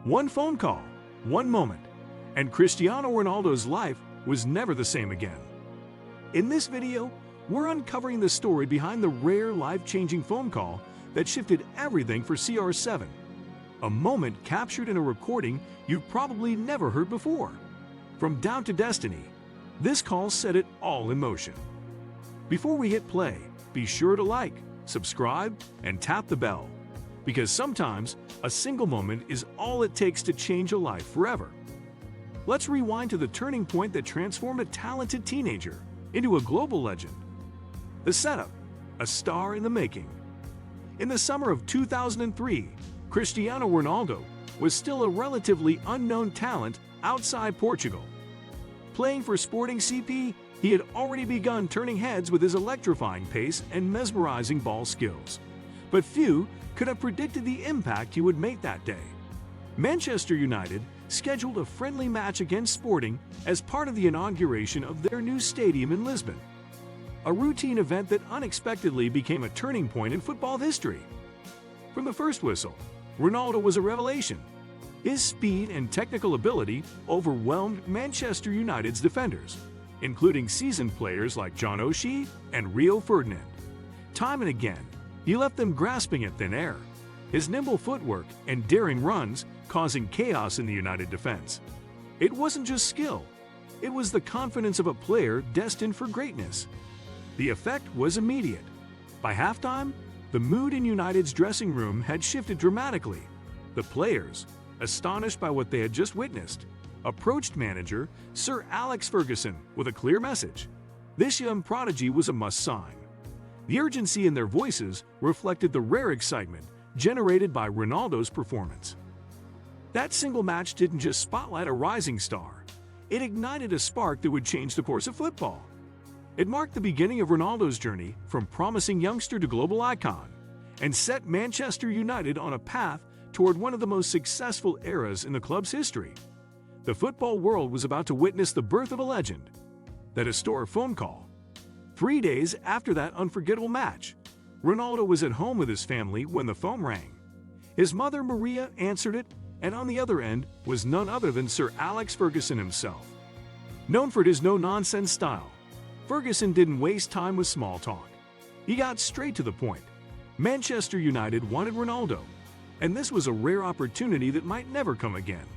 One phone call, one moment, and Cristiano Ronaldo's life was never the same again. In this video, we're uncovering the story behind the rare life-changing phone call that shifted everything for CR7. A moment captured in a recording you've probably never heard before. From doubt to destiny, this call set it all in motion. Before we hit play, be sure to like, subscribe, and tap the bell, because sometimes a single moment is all it takes to change a life forever. Let's rewind to the turning point that transformed a talented teenager into a global legend. The setup, a star in the making. In the summer of 2003, Cristiano Ronaldo was still a relatively unknown talent outside Portugal. Playing for Sporting CP, he had already begun turning heads with his electrifying pace and mesmerizing ball skills. But few could have predicted the impact he would make that day. Manchester United scheduled a friendly match against Sporting as part of the inauguration of their new stadium in Lisbon. A routine event that unexpectedly became a turning point in football history. From the first whistle, Ronaldo was a revelation. His speed and technical ability overwhelmed Manchester United's defenders, including seasoned players like John O'Shea and Rio Ferdinand. Time and again, he left them grasping at thin air, his nimble footwork and daring runs causing chaos in the United defense. It wasn't just skill, it was the confidence of a player destined for greatness. The effect was immediate. By halftime, the mood in United's dressing room had shifted dramatically. The players, astonished by what they had just witnessed, approached manager Sir Alex Ferguson with a clear message. This young prodigy was a must sign. The urgency in their voices reflected the rare excitement generated by Ronaldo's performance. That single match didn't just spotlight a rising star, it ignited a spark that would change the course of football. It marked the beginning of Ronaldo's journey from promising youngster to global icon, and set Manchester United on a path toward one of the most successful eras in the club's history. The football world was about to witness the birth of a legend. That historic phone call. 3 days after that unforgettable match, Ronaldo was at home with his family when the phone rang. His mother Maria answered it, and on the other end was none other than Sir Alex Ferguson himself. Known for his no-nonsense style, Ferguson didn't waste time with small talk. He got straight to the point. Manchester United wanted Ronaldo, and this was a rare opportunity that might never come again.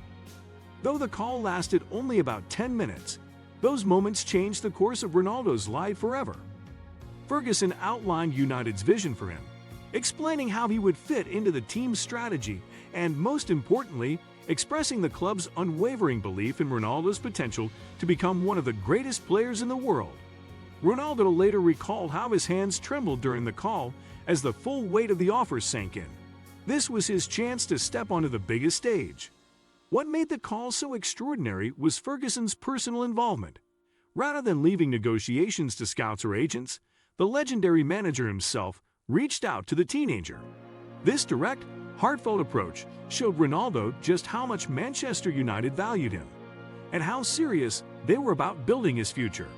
Though the call lasted only about 10 minutes, those moments changed the course of Ronaldo's life forever. Ferguson outlined United's vision for him, explaining how he would fit into the team's strategy and, most importantly, expressing the club's unwavering belief in Ronaldo's potential to become one of the greatest players in the world. Ronaldo later recalled how his hands trembled during the call as the full weight of the offer sank in. This was his chance to step onto the biggest stage. What made the call so extraordinary was Ferguson's personal involvement. Rather than leaving negotiations to scouts or agents, the legendary manager himself reached out to the teenager. This direct, heartfelt approach showed Ronaldo just how much Manchester United valued him, and how serious they were about building his future.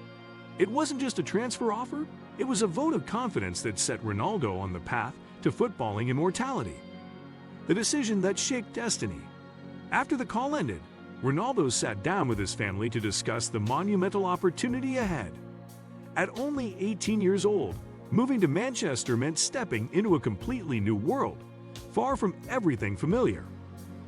It wasn't just a transfer offer, it was a vote of confidence that set Ronaldo on the path to footballing immortality. The decision that shaped destiny. After the call ended, Ronaldo sat down with his family to discuss the monumental opportunity ahead. At only 18 years old, moving to Manchester meant stepping into a completely new world, far from everything familiar.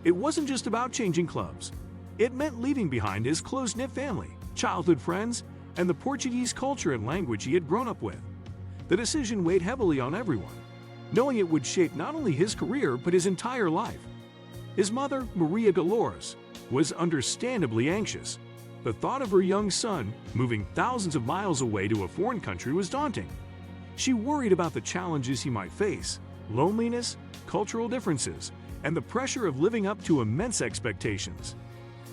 It wasn't just about changing clubs. It meant leaving behind his close-knit family, childhood friends, and the Portuguese culture and language he had grown up with. The decision weighed heavily on everyone, knowing it would shape not only his career but his entire life. His mother, Maria Dolores, was understandably anxious. The thought of her young son moving thousands of miles away to a foreign country was daunting. She worried about the challenges he might face, loneliness, cultural differences, and the pressure of living up to immense expectations.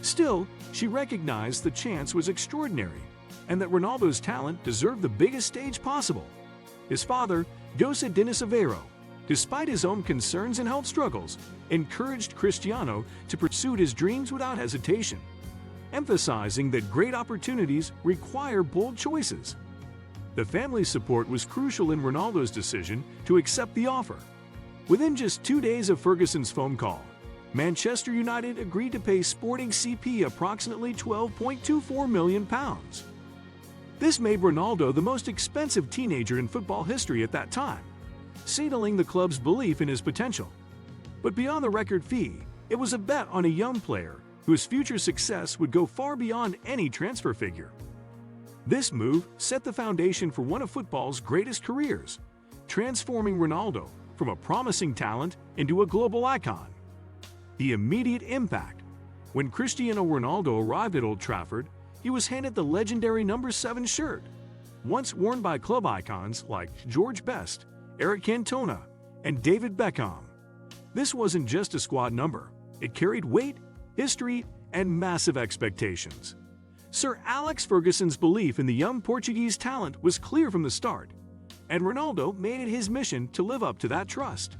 Still, she recognized the chance was extraordinary, and that Ronaldo's talent deserved the biggest stage possible. His father, José Diniz Aveiro, despite his own concerns and health struggles, encouraged Cristiano to pursue his dreams without hesitation, emphasizing that great opportunities require bold choices. The family's support was crucial in Ronaldo's decision to accept the offer. Within just 2 days of Ferguson's phone call, Manchester United agreed to pay Sporting CP approximately £12.24 million. This made Ronaldo the most expensive teenager in football history at that time, signaling the club's belief in his potential. But beyond the record fee, it was a bet on a young player whose future success would go far beyond any transfer figure. This move set the foundation for one of football's greatest careers, transforming Ronaldo from a promising talent into a global icon. The immediate impact. When Cristiano Ronaldo arrived at Old Trafford, he was handed the legendary number 7 shirt, once worn by club icons like George Best, Eric Cantona, and David Beckham. This wasn't just a squad number. It carried weight, history, and massive expectations. Sir Alex Ferguson's belief in the young Portuguese talent was clear from the start, and Ronaldo made it his mission to live up to that trust.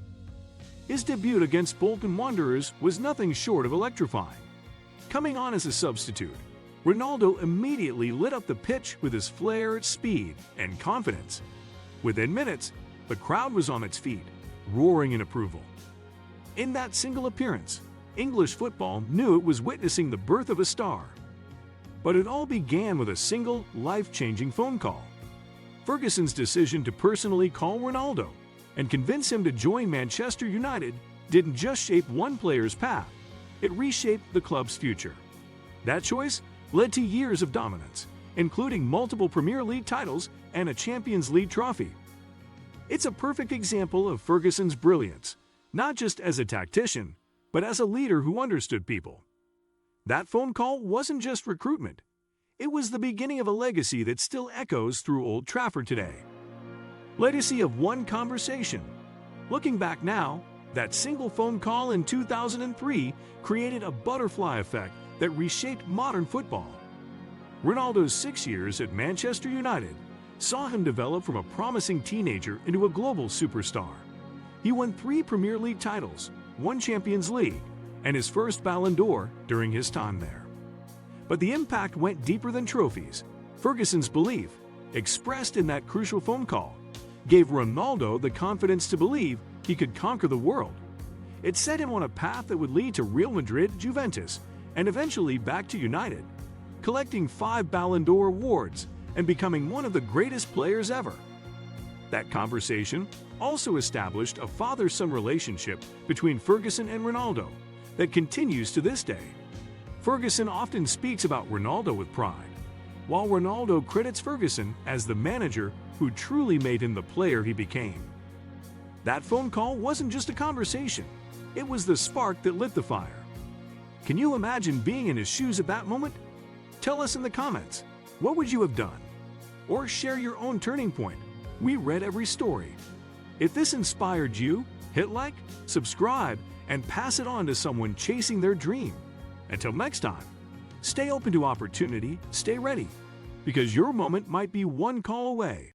His debut against Bolton Wanderers was nothing short of electrifying. Coming on as a substitute, Ronaldo immediately lit up the pitch with his flair, speed, and confidence. Within minutes, the crowd was on its feet, roaring in approval. In that single appearance, English football knew it was witnessing the birth of a star. But it all began with a single, life-changing phone call. Ferguson's decision to personally call Ronaldo and convince him to join Manchester United didn't just shape one player's path, it reshaped the club's future. That choice led to years of dominance, including multiple Premier League titles and a Champions League trophy. It's a perfect example of Ferguson's brilliance, not just as a tactician, but as a leader who understood people. That phone call wasn't just recruitment. It was the beginning of a legacy that still echoes through Old Trafford today. Legacy of one conversation. Looking back now, that single phone call in 2003 created a butterfly effect that reshaped modern football. Ronaldo's 6 years at Manchester United saw him develop from a promising teenager into a global superstar. He won 3 Premier League titles, 1 Champions League, and his first Ballon d'Or during his time there. But the impact went deeper than trophies. Ferguson's belief, expressed in that crucial phone call, gave Ronaldo the confidence to believe he could conquer the world. It set him on a path that would lead to Real Madrid, Juventus, and eventually back to United, collecting 5 Ballon d'Or awards and becoming one of the greatest players ever. That conversation also established a father-son relationship between Ferguson and Ronaldo that continues to this day. Ferguson often speaks about Ronaldo with pride, while Ronaldo credits Ferguson as the manager who truly made him the player he became. That phone call wasn't just a conversation, it was the spark that lit the fire. Can you imagine being in his shoes at that moment? Tell us in the comments, what would you have done? Or share your own turning point. We read every story. If this inspired you, hit like, subscribe, and pass it on to someone chasing their dream. Until next time, stay open to opportunity, stay ready, because your moment might be one call away.